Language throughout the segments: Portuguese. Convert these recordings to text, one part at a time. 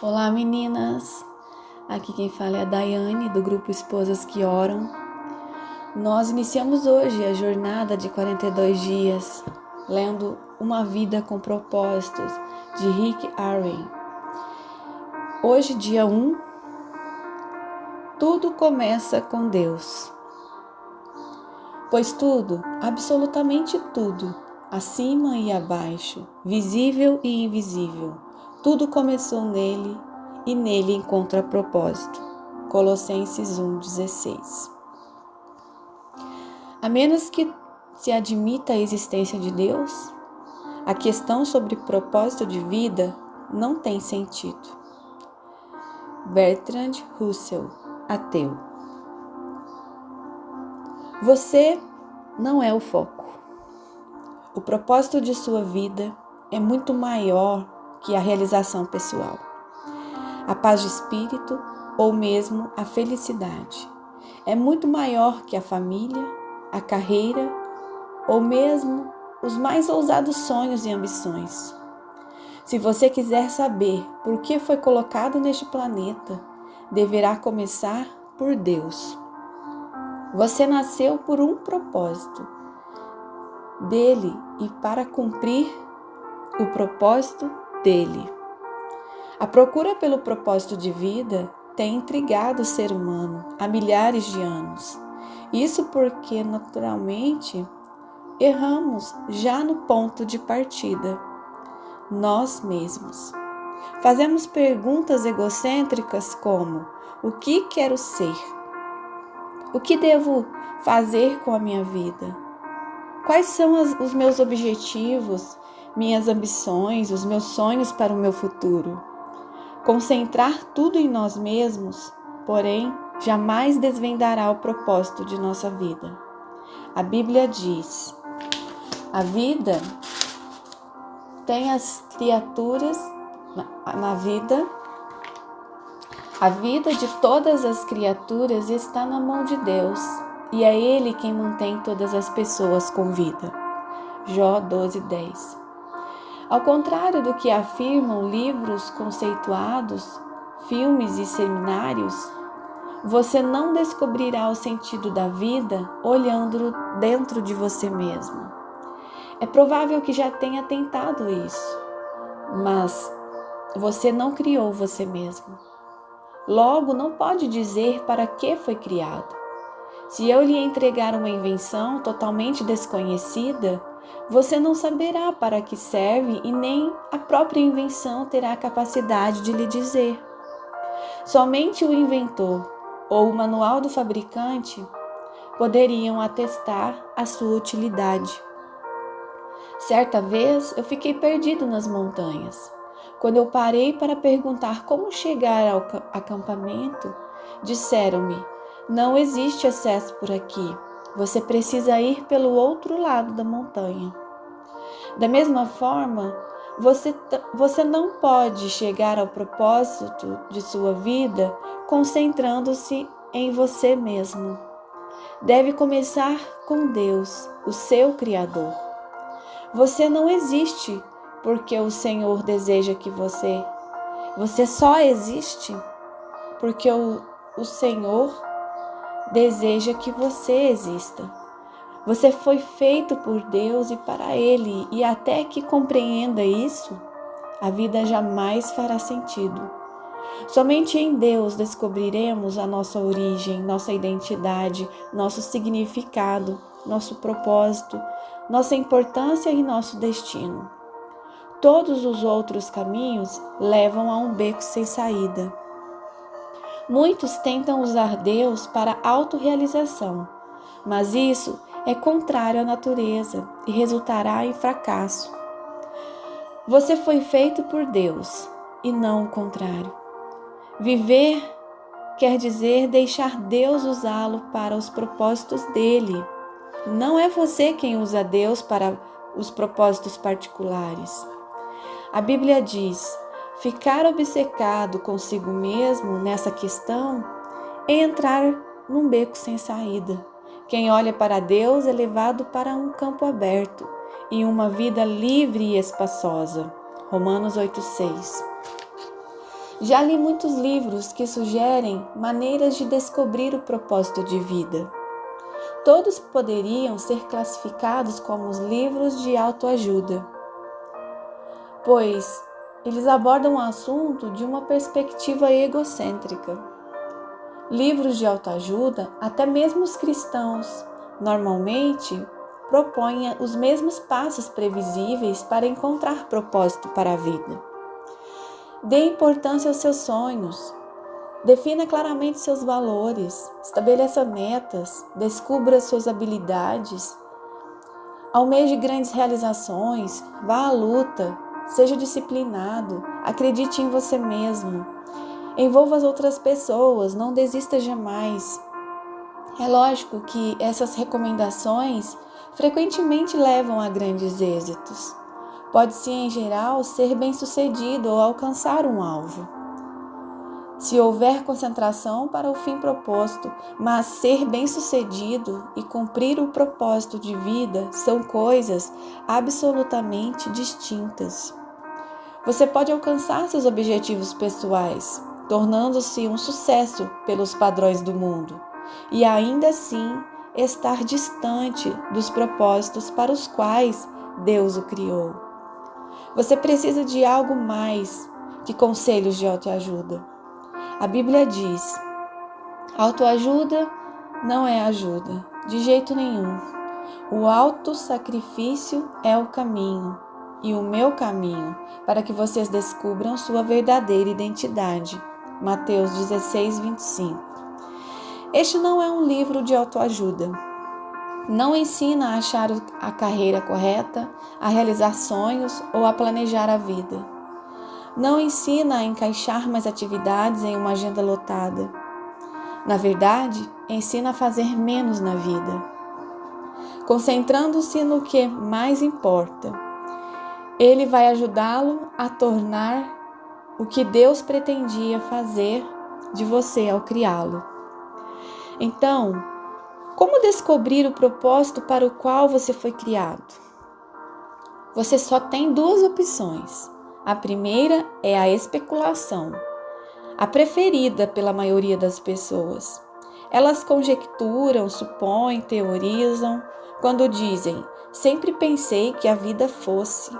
Olá meninas, aqui quem fala é a Daiane do grupo Esposas que Oram. Nós iniciamos hoje a jornada de 42 dias, lendo Uma Vida com Propósitos, de Rick Warren. Hoje, dia 1, tudo começa com Deus. Pois tudo, absolutamente tudo, acima e abaixo, visível e invisível, tudo começou nele e nele encontra propósito. Colossenses 1,16. A menos que se admita a existência de Deus, a questão sobre propósito de vida não tem sentido. Bertrand Russell, ateu. Você não é o foco. O propósito de sua vida é muito maior que a realização pessoal, a paz de espírito ou mesmo a felicidade. É muito maior que a família, a carreira ou mesmo os mais ousados sonhos e ambições. Se você quiser saber por que foi colocado neste planeta, deverá começar por Deus. Você nasceu por um propósito dele e para cumprir o propósito dele. A procura pelo propósito de vida tem intrigado o ser humano há milhares de anos. Isso porque, naturalmente, erramos já no ponto de partida, nós mesmos. Fazemos perguntas egocêntricas como: o que quero ser? O que devo fazer com a minha vida? Quais são os meus objetivos, minhas ambições, os meus sonhos para o meu futuro? Concentrar tudo em nós mesmos, porém, jamais desvendará o propósito de nossa vida. A Bíblia diz: a vida tem as criaturas na vida. A vida de todas as criaturas está na mão de Deus, e é Ele quem mantém todas as pessoas com vida. Jó 12:10. Ao contrário do que afirmam livros conceituados, filmes e seminários, você não descobrirá o sentido da vida olhando dentro de você mesmo. É provável que já tenha tentado isso, mas você não criou você mesmo. Logo, não pode dizer para que foi criado. Se eu lhe entregar uma invenção totalmente desconhecida, você não saberá para que serve e nem a própria invenção terá a capacidade de lhe dizer. Somente o inventor ou o manual do fabricante poderiam atestar a sua utilidade. Certa vez eu fiquei perdido nas montanhas. Quando eu parei para perguntar como chegar ao acampamento, disseram-me: não existe acesso por aqui. Você precisa ir pelo outro lado da montanha. Da mesma forma, você não pode chegar ao propósito de sua vida concentrando-se em você mesmo. Deve começar com Deus, o seu Criador. Você não existe porque o Senhor deseja que você só existe porque o Senhor deseja que você exista. Você foi feito por Deus e para Ele, e até que compreenda isso, a vida jamais fará sentido. Somente em Deus descobriremos a nossa origem, nossa identidade, nosso significado, nosso propósito, nossa importância e nosso destino. Todos os outros caminhos levam a um beco sem saída. Muitos tentam usar Deus para autorrealização, mas isso é contrário à natureza e resultará em fracasso. Você foi feito por Deus e não o contrário. Viver quer dizer deixar Deus usá-lo para os propósitos dele. Não é você quem usa Deus para os propósitos particulares. A Bíblia diz: ficar obcecado consigo mesmo nessa questão é entrar num beco sem saída. Quem olha para Deus é levado para um campo aberto e uma vida livre e espaçosa. Romanos 8:6. Já li muitos livros que sugerem maneiras de descobrir o propósito de vida. Todos poderiam ser classificados como os livros de autoajuda, pois eles abordam o assunto de uma perspectiva egocêntrica. Livros de autoajuda, até mesmo os cristãos, normalmente propõem os mesmos passos previsíveis para encontrar propósito para a vida. Dê importância aos seus sonhos. Defina claramente seus valores, estabeleça metas, descubra suas habilidades, almeje grandes realizações, vá à luta, seja disciplinado, acredite em você mesmo, envolva as outras pessoas, não desista jamais. É lógico que essas recomendações frequentemente levam a grandes êxitos. Pode-se, em geral, ser bem-sucedido ou alcançar um alvo, se houver concentração para o fim proposto, mas ser bem-sucedido e cumprir o propósito de vida são coisas absolutamente distintas. Você pode alcançar seus objetivos pessoais, tornando-se um sucesso pelos padrões do mundo, e ainda assim estar distante dos propósitos para os quais Deus o criou. Você precisa de algo mais que conselhos de autoajuda. A Bíblia diz: autoajuda não é ajuda, de jeito nenhum. O autossacrifício é o caminho e o meu caminho para que vocês descubram sua verdadeira identidade. Mateus 16, 25. Este não é um livro de autoajuda. Não ensina a achar a carreira correta, a realizar sonhos ou a planejar a vida. Não ensina a encaixar mais atividades em uma agenda lotada. Na verdade, ensina a fazer menos na vida, concentrando-se no que mais importa. Ele vai ajudá-lo a tornar o que Deus pretendia fazer de você ao criá-lo. Então, como descobrir o propósito para o qual você foi criado? Você só tem duas opções. A primeira é a especulação, a preferida pela maioria das pessoas. Elas conjecturam, supõem, teorizam, quando dizem: sempre pensei que a vida fosse.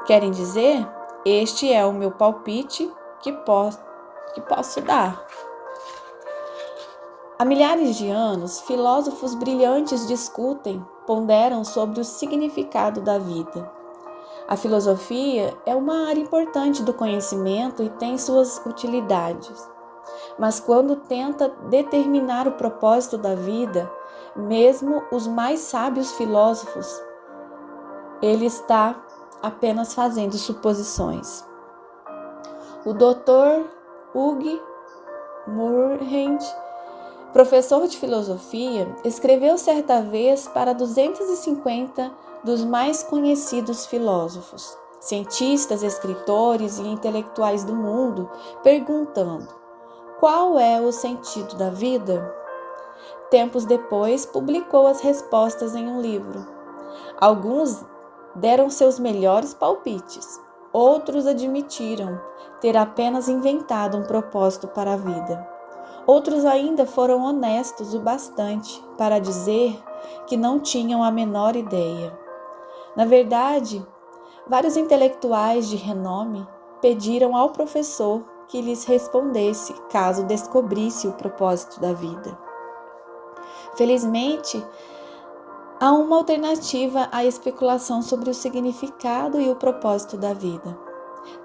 Querem dizer: este é o meu palpite que posso dar. Há milhares de anos, filósofos brilhantes discutem, ponderam sobre o significado da vida. A filosofia é uma área importante do conhecimento e tem suas utilidades. Mas quando tenta determinar o propósito da vida, mesmo os mais sábios filósofos, ele está apenas fazendo suposições. O Dr. Hugh Moorhead, professor de filosofia, escreveu certa vez para 250 dos mais conhecidos filósofos, cientistas, escritores e intelectuais do mundo, perguntando: qual é o sentido da vida? Tempos depois, publicou as respostas em um livro. Alguns deram seus melhores palpites, outros admitiram ter apenas inventado um propósito para a vida. Outros ainda foram honestos o bastante para dizer que não tinham a menor ideia. Na verdade, vários intelectuais de renome pediram ao professor que lhes respondesse caso descobrisse o propósito da vida. Felizmente, há uma alternativa à especulação sobre o significado e o propósito da vida.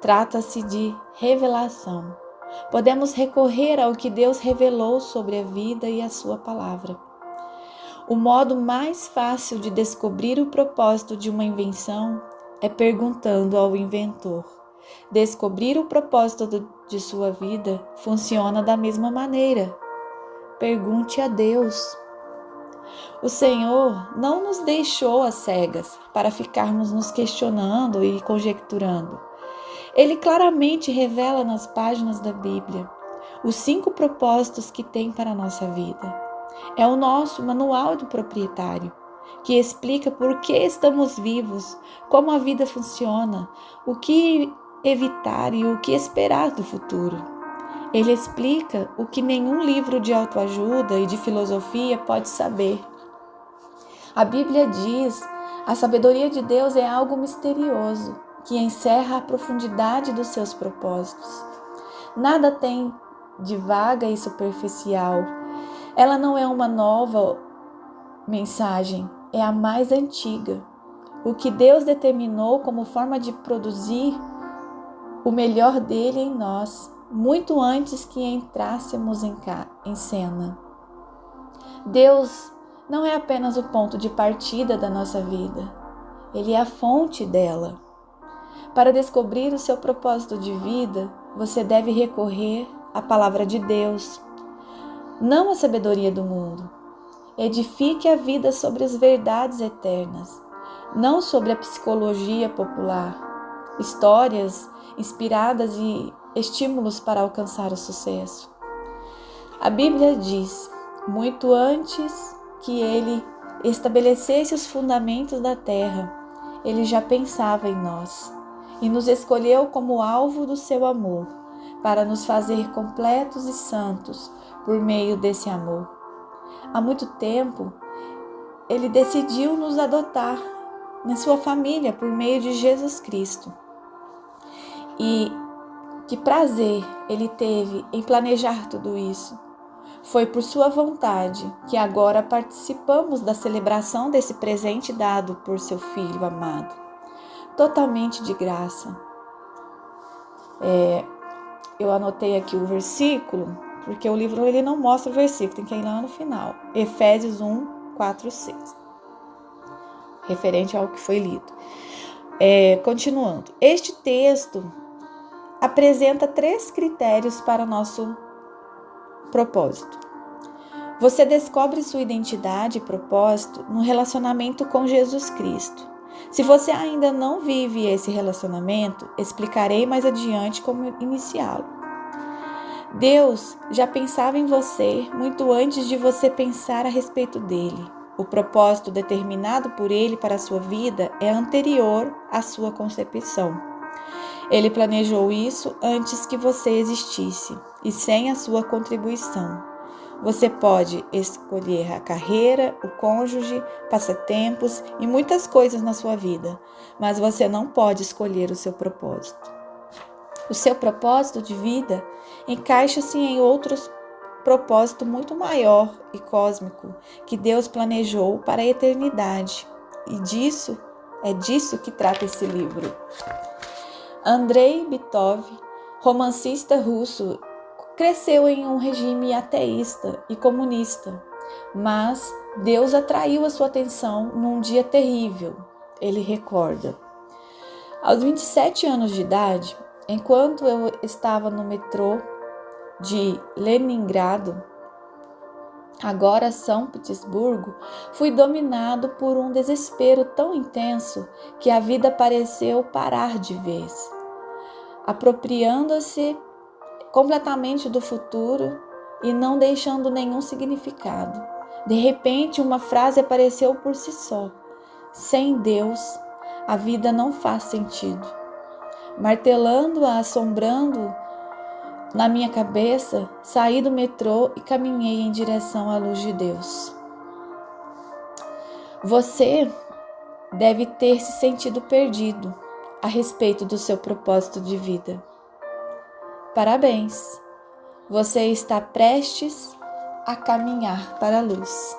Trata-se de revelação. Podemos recorrer ao que Deus revelou sobre a vida e a sua palavra. O modo mais fácil de descobrir o propósito de uma invenção é perguntando ao inventor. Descobrir o propósito de sua vida funciona da mesma maneira. Pergunte a Deus. O Senhor não nos deixou às cegas para ficarmos nos questionando e conjecturando. Ele claramente revela nas páginas da Bíblia os 5 propósitos que tem para a nossa vida. É o nosso manual do proprietário, que explica por que estamos vivos, como a vida funciona, o que evitar e o que esperar do futuro. Ele explica o que nenhum livro de autoajuda e de filosofia pode saber. A Bíblia diz: a sabedoria de Deus é algo misterioso, que encerra a profundidade dos seus propósitos. Nada tem de vaga e superficial. Ela não é uma nova mensagem, é a mais antiga. O que Deus determinou como forma de produzir o melhor dele em nós, muito antes que entrássemos em cena. Deus não é apenas o ponto de partida da nossa vida, Ele é a fonte dela. Para descobrir o seu propósito de vida, você deve recorrer à palavra de Deus, não à sabedoria do mundo. Edifique a vida sobre as verdades eternas, não sobre a psicologia popular, histórias inspiradas e estímulos para alcançar o sucesso. A Bíblia diz: muito antes que Ele estabelecesse os fundamentos da terra, Ele já pensava em nós e nos escolheu como alvo do seu amor, para nos fazer completos e santos por meio desse amor. Há muito tempo, Ele decidiu nos adotar na sua família por meio de Jesus Cristo. E que prazer Ele teve em planejar tudo isso. Foi por sua vontade que agora participamos da celebração desse presente dado por seu Filho amado, totalmente de graça. Eu anotei aqui o versículo, porque o livro ele não mostra o versículo, tem que ir lá no final. Efésios 1, 4, 6. Referente ao que foi lido. Continuando. Este texto apresenta 3 critérios para o nosso propósito. Você descobre sua identidade e propósito no relacionamento com Jesus Cristo. Se você ainda não vive esse relacionamento, explicarei mais adiante como iniciá-lo. Deus já pensava em você muito antes de você pensar a respeito dele. O propósito determinado por ele para a sua vida é anterior à sua concepção. Ele planejou isso antes que você existisse e sem a sua contribuição. Você pode escolher a carreira, o cônjuge, passatempos e muitas coisas na sua vida, mas você não pode escolher o seu propósito. O seu propósito de vida encaixa-se em outros propósito muito maior e cósmico que Deus planejou para a eternidade. E é disso que trata esse livro. Andrei Bitov, romancista russo, cresceu em um regime ateísta e comunista, mas Deus atraiu a sua atenção num dia terrível. Ele recorda: aos 27 anos de idade, enquanto eu estava no metrô de Leningrado, agora São Petersburgo, fui dominado por um desespero tão intenso que a vida pareceu parar de vez, apropriando-se completamente do futuro e não deixando nenhum significado. De repente, uma frase apareceu por si só: sem Deus, a vida não faz sentido. Martelando-a, assombrando na minha cabeça, saí do metrô e caminhei em direção à luz de Deus. Você deve ter se sentido perdido a respeito do seu propósito de vida. Parabéns! Você está prestes a caminhar para a luz.